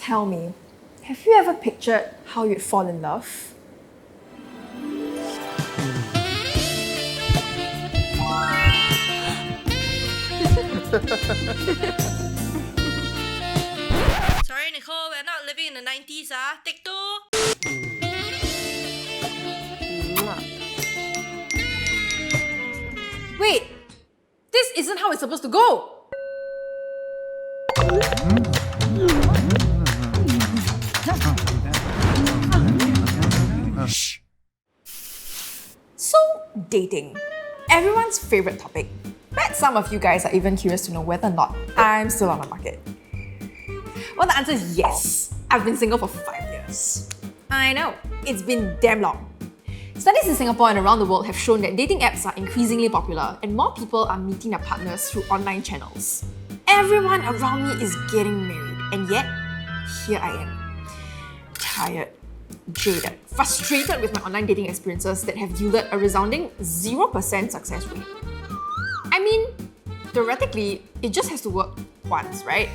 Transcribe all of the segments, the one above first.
Tell me, have you ever pictured how you'd fall in love? Sorry, Nicole, we're not living in the 90s, Take two. Wait! This isn't how it's supposed to go! So, dating. Everyone's favourite topic. Bet some of you guys are even curious to know whether or not I'm still on the market. Well, the answer is yes. I've been single for 5 years. I know, it's been damn long. Studies in Singapore and around the world have shown that dating apps are increasingly popular and more people are meeting their partners through online channels. Everyone around me is getting married, and yet, here I am. Tired, jaded, frustrated with my online dating experiences that have yielded a resounding 0% success rate. I mean, theoretically, it just has to work once, right?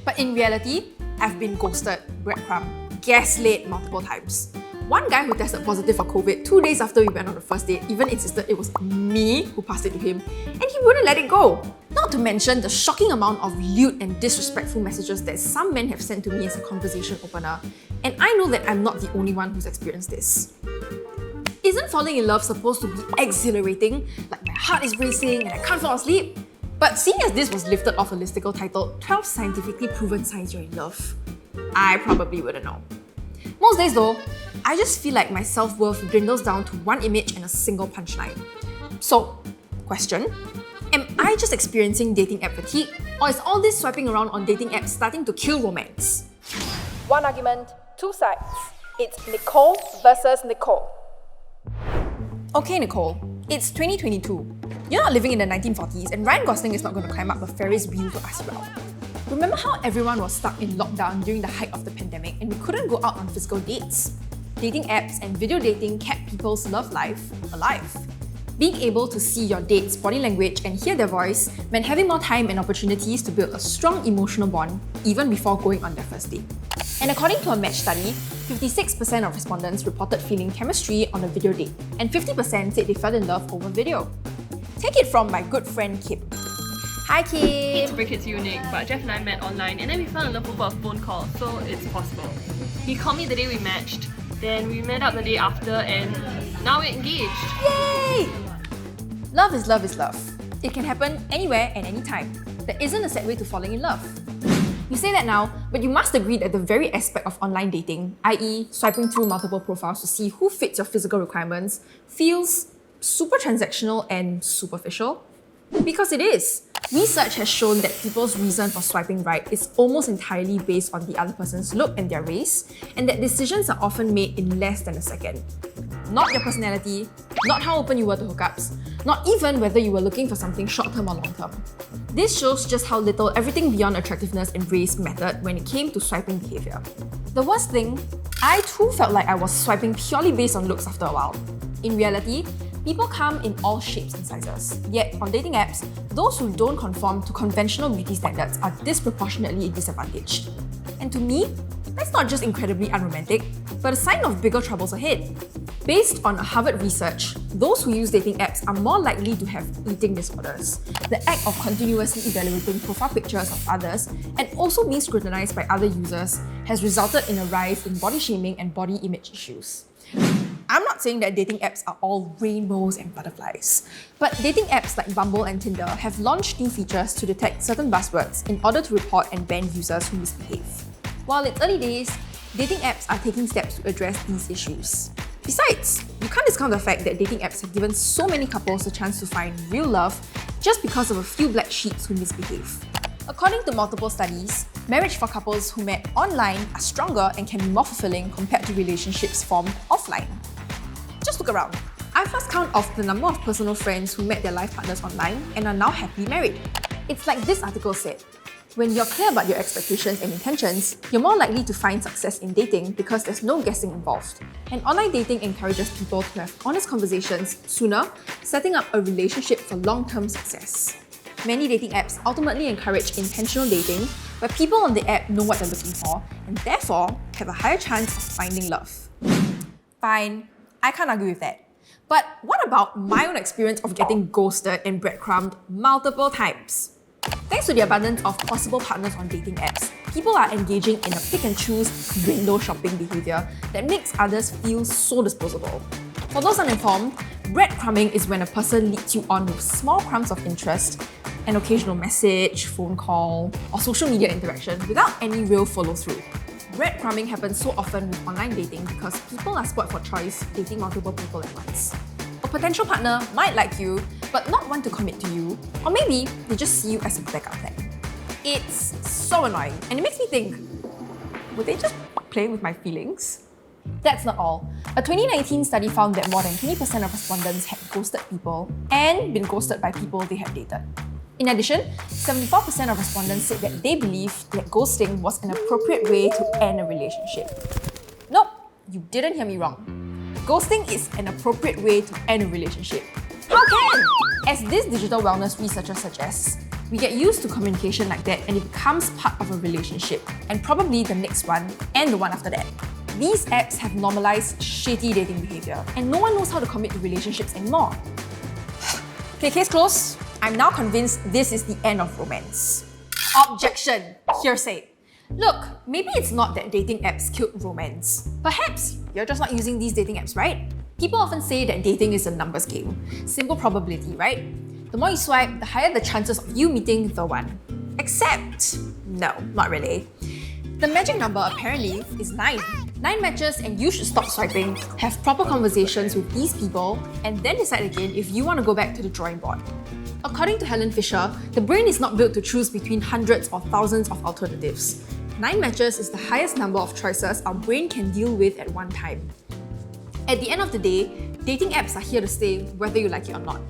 But in reality, I've been ghosted, breadcrumbed, gaslit multiple times. One guy who tested positive for COVID 2 days after we went on the first date even insisted it was me who passed it to him, and he wouldn't let it go. Not to mention the shocking amount of lewd and disrespectful messages that some men have sent to me as a conversation opener, and I know that I'm not the only one who's experienced this. Isn't falling in love supposed to be exhilarating, like my heart is racing and I can't fall asleep? But seeing as this was lifted off a listicle titled 12 Scientifically Proven Signs You're in Love, I probably wouldn't know. Most days though, I just feel like my self-worth dwindles down to one image and a single punchline. So, question, am I just experiencing dating app fatigue, or is all this swiping around on dating apps starting to kill romance? One argument, two sides. It's Nicole versus Nicole. Okay, Nicole, it's 2022. You're not living in the 1940s, and Ryan Gosling is not going to climb up a Ferris wheel to ask you out. Remember how everyone was stuck in lockdown during the height of the pandemic and we couldn't go out on physical dates? Dating apps and video dating kept people's love life alive. Being able to see your date's body language and hear their voice meant having more time and opportunities to build a strong emotional bond even before going on their first date. And according to a match study, 56% of respondents reported feeling chemistry on a video date, and 50% said they fell in love over video. Take it from my good friend Kip. Hi Kip! Hate to break it to you, Nick, but Jeff and I met online and then we fell in love over a phone call, so it's possible. He called me the day we matched, then we met up the day after, and now we're engaged. Yay! Love is love is love. It can happen anywhere and anytime. There isn't a set way to falling in love. You say that now, but you must agree that the very aspect of online dating, i.e. swiping through multiple profiles to see who fits your physical requirements, feels super transactional and superficial. Because it is. Research has shown that people's reason for swiping right is almost entirely based on the other person's look and their race, and that decisions are often made in less than a second. Not your personality, not how open you were to hookups, not even whether you were looking for something short-term or long-term. This shows just how little everything beyond attractiveness and race mattered when it came to swiping behaviour. The worst thing, I too felt like I was swiping purely based on looks after a while. In reality, people come in all shapes and sizes. Yet, on dating apps, those who don't conform to conventional beauty standards are disproportionately disadvantaged. And to me, that's not just incredibly unromantic, but a sign of bigger troubles ahead. Based on a Harvard research, those who use dating apps are more likely to have eating disorders. The act of continuously evaluating profile pictures of others and also being scrutinized by other users has resulted in a rise in body shaming and body image issues. I'm not saying that dating apps are all rainbows and butterflies, but dating apps like Bumble and Tinder have launched new features to detect certain buzzwords in order to report and ban users who misbehave. While it's early days, dating apps are taking steps to address these issues. Besides, you can't discount the fact that dating apps have given so many couples a chance to find real love just because of a few black sheeps who misbehave. According to multiple studies, marriage for couples who met online are stronger and can be more fulfilling compared to relationships formed offline. Just look around. I've lost count of the number of personal friends who met their life partners online and are now happily married. It's like this article said, when you're clear about your expectations and intentions, you're more likely to find success in dating because there's no guessing involved. And online dating encourages people to have honest conversations sooner, setting up a relationship for long-term success. Many dating apps ultimately encourage intentional dating, where people on the app know what they're looking for and therefore have a higher chance of finding love. Fine, I can't argue with that. But what about my own experience of getting ghosted and breadcrumbed multiple times? Thanks to the abundance of possible partners on dating apps, people are engaging in a pick and choose window shopping behavior that makes others feel so disposable. For those uninformed, breadcrumbing is when a person leads you on with small crumbs of interest, an occasional message, phone call, or social media interaction without any real follow-through. Breadcrumbing happens so often with online dating because people are spoiled for choice dating multiple people at once. A potential partner might like you, but not want to commit to you, or maybe they just see you as a backup plan. It's so annoying, and it makes me think, were they just playing with my feelings? That's not all. A 2019 study found that more than 20% of respondents had ghosted people and been ghosted by people they had dated. In addition, 74% of respondents said that they believed that ghosting was an appropriate way to end a relationship. Nope, you didn't hear me wrong. Ghosting is an appropriate way to end a relationship. How can? As this digital wellness researcher suggests, we get used to communication like that and it becomes part of a relationship, and probably the next one and the one after that. These apps have normalized shitty dating behavior, and no one knows how to commit to relationships anymore. Okay, case closed. I'm now convinced this is the end of romance. Objection! Hearsay. Look, maybe it's not that dating apps killed romance. Perhaps you're just not using these dating apps, right? People often say that dating is a numbers game. Simple probability, right? The more you swipe, the higher the chances of you meeting the one. Except, no, not really. The magic number apparently is 9. 9 matches and you should stop swiping, have proper conversations with these people, and then decide again if you want to go back to the drawing board. According to Helen Fisher, the brain is not built to choose between hundreds or thousands of alternatives. 9 matches is the highest number of choices our brain can deal with at one time. At the end of the day, dating apps are here to stay whether you like it or not.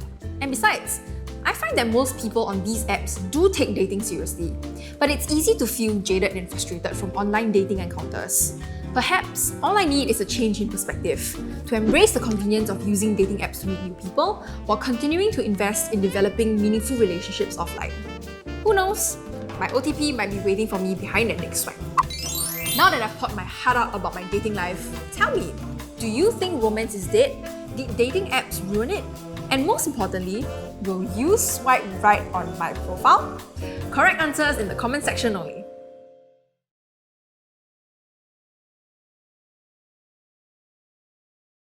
And besides, I find that most people on these apps do take dating seriously, but it's easy to feel jaded and frustrated from online dating encounters. Perhaps all I need is a change in perspective, to embrace the convenience of using dating apps to meet new people while continuing to invest in developing meaningful relationships offline. Who knows? My OTP might be waiting for me behind that next swipe. Now that I've poured my heart out about my dating life, tell me, do you think romance is dead? Did dating apps ruin it? And most importantly, will you swipe right on my profile? Correct answers in the comment section only.